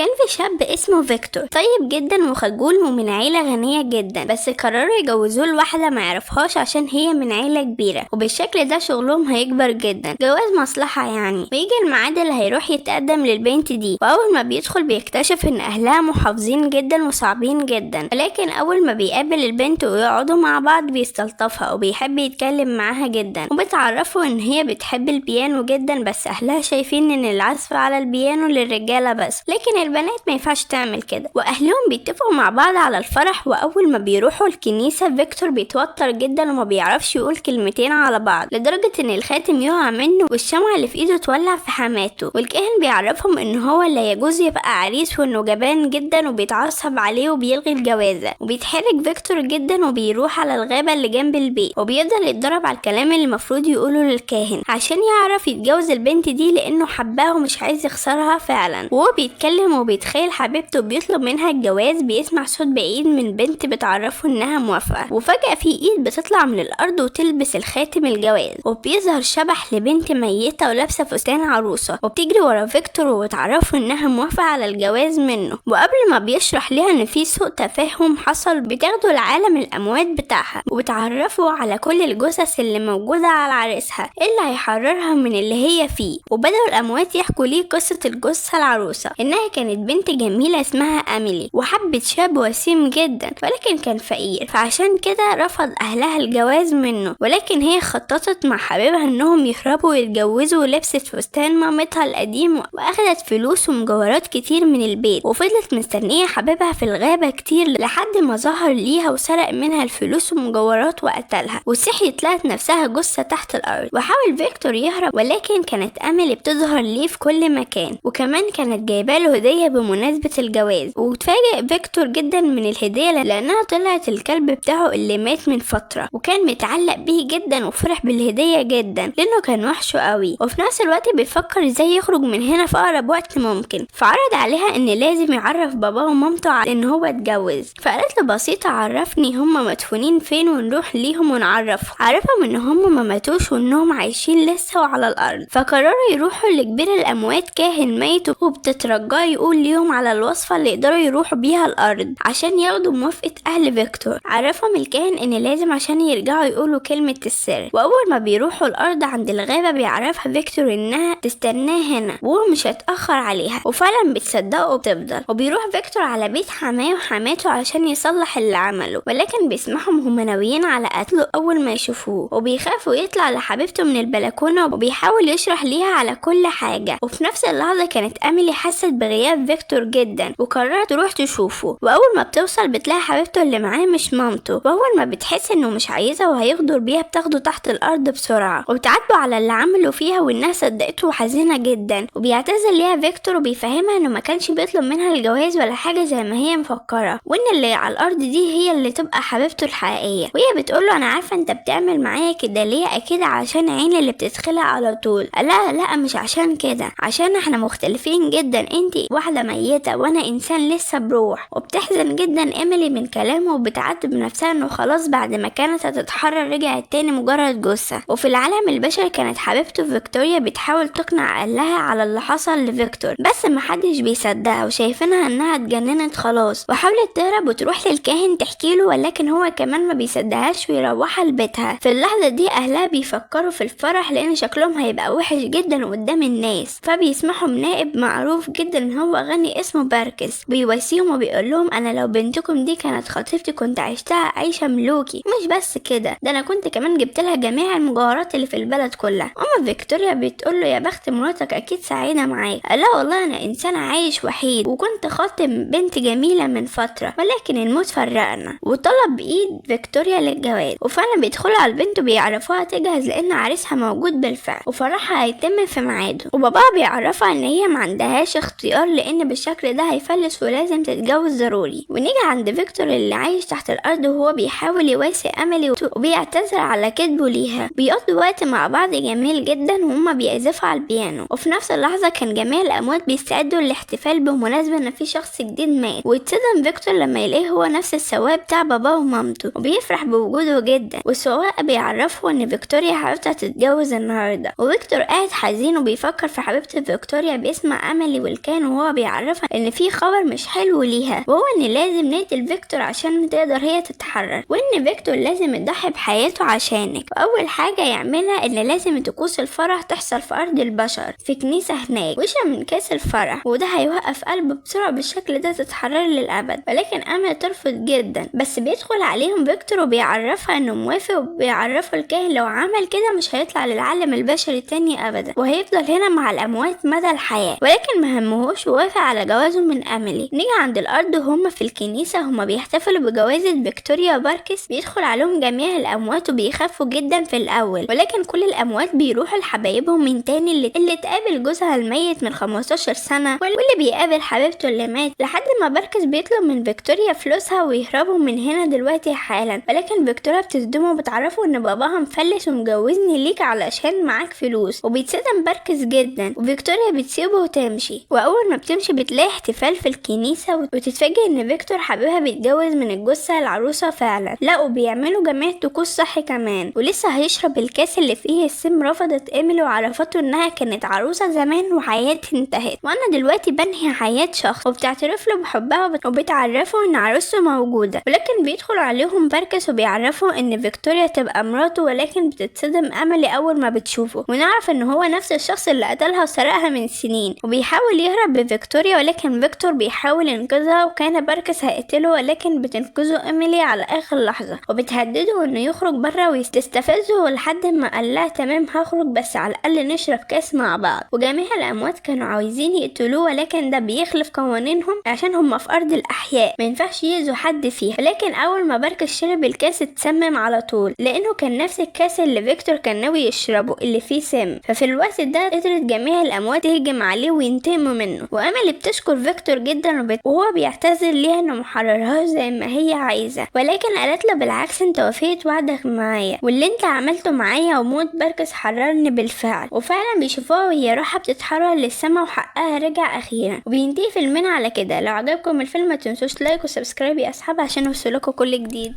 كان في شاب اسمه فيكتور طيب جدا وخجول ومن عيلة غنية جدا، بس قرروا يجوزوه لواحدة ما يعرفهاش عشان هي من عيلة كبيرة، وبالشكل ده شغلهم هيكبر جدا، جواز مصلحة يعني. ويجي الميعاد اللي هيروح يتقدم للبنت دي، واول ما بيدخل بيكتشف ان اهلها محافظين جدا وصعبين جدا، ولكن اول ما بيقابل البنت ويقعدوا مع بعض بيستلطفها وبيحب يتكلم معاها جدا، وبتعرفوا ان هي بتحب البيانو جدا، بس اهلها شايفين ان العزف على البيانو للرجالة بس، لكن البنات ما ينفعش تعمل كده. واهلهم بيتفقوا مع بعض على الفرح، واول ما بيروحوا الكنيسة فيكتور بيتوتر جدا وما بيعرفش يقول كلمتين على بعض، لدرجة ان الخاتم يقع منه والشمعة اللي في ايده تولع في حماته، والكاهن بيعرفهم ان هو لا يجوز يبقى عريس وانه جبان جدا وبيتعصب عليه وبيلغي الجوازة. وبيتحرج فيكتور جدا وبيروح على الغابة اللي جنب البيت، وبيفضل يتدرب على الكلام اللي المفروض يقوله للكاهن عشان يعرف يتجوز البنت دي، لانه حبها ومش عايز يخسرها فعلا. وهو بيتكلم وبيتخيل حبيبته وبيطلب منها الجواز، بيسمع صوت بعيد من بنت بتعرفه انها موافقة، وفجأة في ايد بتطلع من الارض وتلبس الخاتم الجواز، وبيظهر شبح لبنت ميتة ولابسة فستان عروسة، وبتجري ورا فيكتور وبتعرفه انها موافقة على الجواز منه. وقبل ما بيشرح لها ان في سوء تفاهم حصل، بتاخده لعالم الاموات بتاعها وبتعرفه على كل الجثث اللي موجودة على عريسها اللي هيحررها من اللي هي فيه. وبدأوا الاموات يحكوا ليه قصة الجثة العروسة، انها كانت بنت جميلة اسمها اميلي، وحبت شاب وسيم جدا ولكن كان فقير، فعشان كده رفض اهلها الجواز منه، ولكن هي خططت مع حبيبها انهم يهربوا ويتجوزوا، ولبست فستان مامتها القديم واخدت فلوس ومجوهرات كتير من البيت، وفضلت مستنية حبيبها في الغابة كتير لحد ما ظهر ليها وسرق منها الفلوس ومجوهرات وقتلها، وصحيت لقت نفسها جثة تحت الارض. وحاول فيكتور يهرب، ولكن كانت اميلي بتظهر ليه في كل مكان، وكمان كانت جايباله هدية بمناسبة الجواز. وتفاجئ فيكتور جدا من الهدية لانها طلعت الكلب بتاعه اللي مات من فترة، وكان متعلق بيه جدا وفرح بالهدية جدا لانه كان وحشه قوي، وفي نفس الوقت بيفكر ازاي يخرج من هنا في اقرب وقت ممكن. فعرض عليها ان لازم يعرف باباه ومامته على ان هو اتجوز، فقالت له بسيطة عرفني هم مدفونين فين ونروح ليهم ونعرفهم. عرفهم ان هم ما ماتوش وانهم عايشين لسه وعلى الارض، فقرروا يروحوا لكبير الاموات كاهن ميت، وبتترجاه يقول ليهم على الوصفة اللي يقدروا يروحوا بيها الارض عشان ياخدوا موافقة اهل فيكتور. عرفهم الكاهن ان لازم عشان يرجعوا يقولوا كلمة السر، واول ما بيروحوا الارض عند الغابة بيعرفها فيكتور انها تستناه هنا وهو مش هيتأخر عليها، وفعلا بتصدقه وبتفضل. وبيروح فيكتور على بيت حماه وحماته عشان يصلح اللي عمله، ولكن بيسمعهم هم ناويين على قتله اول ما يشوفوه، وبيخافوا يطلع لحبيبته من البلكونة وبيحاول يشرح ليها على كل حاجة. وفي نفس اللحظة كانت اميلي حست بغياب فيكتور جدا وقررت تروح تشوفه، واول ما بتوصل بتلاقي حبيبته اللي معاه مش مامته، واول ما بتحس انه مش عايزها وهيغدر بيها بتاخده تحت الارض بسرعة، وبتعاتبه على اللي عمله فيها وانها صدقته وحزينة جدا. وبيعتذر ليها فيكتور وبيفهمها انه ما كانش بيطلب منها الجواز ولا حاجة زي ما هي مفكرة، وان اللي على الارض دي هي اللي تبقى حبيبته الحقيقية. وهي بتقوله انا عارفة انت بتعمل معايا كده ليه، اكيد عشان عين اللي بتتخلع على طول. لا مش عشان كده، عشان احنا مختلفين جدا، انتي واحدة ميتة وانا انسان لسه بروح. وبتحزن جدا ايميلي من كلامه وبتعاتب نفسها انه خلاص بعد ما كانت هتتحرر رجعت تاني مجرد جثة. وفي العالم البشري كانت حبيبته فيكتوريا بتحاول تقنع اهلها على اللي حصل لفيكتور، بس محدش بيصدقها وشايفينها انها اتجننت خلاص، وحاولت تهرب وتروح للكاهن تحكيله، ولكن هو كمان ما بيصدقهاش ويروحها لبيتها. في اللحظة دي اهلها بيفكروا في الفرح لان شكلهم هيبقى وحش جدا قدام الناس، فبيسمحوا نائب معروف جدا ان هو غني اسمه باركس بيواسيهم وبيقول لهم انا لو بنتكم دي كانت خطيبتي كنت عشتها عيشة ملوكي، مش بس كده ده انا كنت كمان جبت لها جميع المجوهرات اللي في البلد كلها. اما فيكتوريا بتقول له يا بخت مراتك اكيد سعيدة معاك. قال لا والله انا انسان عايش وحيد وكنت خاطب بنت جميلة من فترة ولكن الموت فرقنا، وطلب بايد فيكتوريا للجواز. وفعلا بيدخلوا على البنت وبيعرفوها تجهز لان عريسها موجود بالفعل وفرحها هيتم في ميعاده، وباباها بيعرفها ان هي ما عندهاش اختيار لان بالشكل ده هيفلس ولازم تتجوز ضروري. ونيجي عند فيكتور اللي عايش تحت الارض وهو بيحاول يواسي اميلي وبيعتذر على كذبه ليها. بيقضوا وقت مع بعض جميل جدا وهما بيعزفوا على البيانو، وفي نفس اللحظة كان جميع الاموات بيستعدوا للاحتفال بمناسبة ان في شخص جديد مات، ويتصدم فيكتور لما يلاقيه هو نفس السواق بتاع باباه ومامته، وبيفرح بوجوده جدا. والسواق بيعرفه ان فيكتوريا حبيبتها تتجوز النهارده، وفيكتور قاعد حزين وبيفكر في حبيبته فيكتوريا باسم اميلي والكان وهو وهو بيعرفها ان في خبر مش حلو ليها، وهو ان لازم نقتل فيكتور عشان تقدر هي تتحرر، وان فيكتور لازم يضحي بحياته عشانك. واول حاجة يعملها ان لازم طقوس الفرح تحصل في ارض البشر في كنيسة هناك، ويشرب من كاس الفرح وده هيوقف قلبه بسرعة بالشكل ده تتحرر للابد. ولكن امل ترفض جدا، بس بيدخل عليهم فيكتور وبيعرفها انه موافق، وبيعرفوا الكاهن لو عمل كده مش هيطلع للعالم البشري تاني ابدا وهيفضل هنا مع الاموات مدى الحياة. ولكن مهمهوش ووافق على جوازه من اميلي. نيجي عند الارض وهم في الكنيسة هما بيحتفلوا بجوازة فيكتوريا وباركس. بيدخل عليهم جميع الاموات وبيخافوا جدا في الاول، ولكن كل الاموات بيروحوا لحبايبهم من تاني اللي تقابل جوزها الميت من 15 سنة، واللي بيقابل حبيبته اللي مات، لحد ما باركس بيطلب من فيكتوريا فلوسها ويهربوا من هنا دلوقتي حالا. ولكن فيكتوريا بتصدمه وبتعرفه ان باباها مفلس ومجوزني ليك علشان معاك فلوس، وبيتصدم باركس جدا، وفيكتوريا بتسيبه وتمشي. واول ما بتمشي بتلاقي احتفال في الكنيسة وتتفاجئ ان فيكتور حبيبها بيتجوز من الجثة العروسة فعلا. لا وبيعملوا جميع طقوس صحي كمان، ولسه هيشرب الكاس اللي فيه السم. رفضت ايميلي وعرفته انها كانت عروسة زمان وحياتها انتهت، وانا دلوقتي بنهي حياة شخص، وبتعترف له بحبها وبتعرفه ان عروسته موجودة. ولكن بيدخل عليهم باركس وبيعرفوا ان فيكتوريا تبقى مراته، ولكن بتتصدم اميلي اول ما بتشوفه، ونعرف ان هو نفس الشخص اللي قتلها وسرقها من سنين، وبيحاول يهرب بفيكتوريا، ولكن فيكتور بيحاول ينقذها، وكان باركس هيقتله ولكن بتنقذه ايميلي على اخر لحظة، وبتهدده انه يخرج بره ويستفزه لحد ما قال لها تمام هخرج، بس على الاقل نشرب كاس مع بعض. وجميع الاموات كانوا عاوزين يقتلوه، ولكن ده بيخلف قوانينهم عشان هم في ارض الاحياء ما ينفعش يأذوا حد فيها. لكن اول ما باركس شرب الكاس اتسمم على طول، لانه كان نفس الكاس اللي فيكتور كان ناوي يشربه اللي فيه سم. ففي الوقت ده قدرت جميع الاموات تهجم عليه وينتقموا منه، واميلي بتشكر فيكتور جدا وهو بيعتذر ليها انه محررهاش زي ما هي عايزه، ولكن قالت له بالعكس انت وفيت وعدك معايا، واللي انت عملته معايا وموت باركس حررني بالفعل. وفعلا بيشوفوها وهي روحها بتتحرر للسما وحقها رجع اخيرا. وبينتهي فيلمنا على كده. لو عجبكم الفيلم ما تنسوش لايك وسبسكرايب يا اصحاب عشان يوصلكوا كل جديد.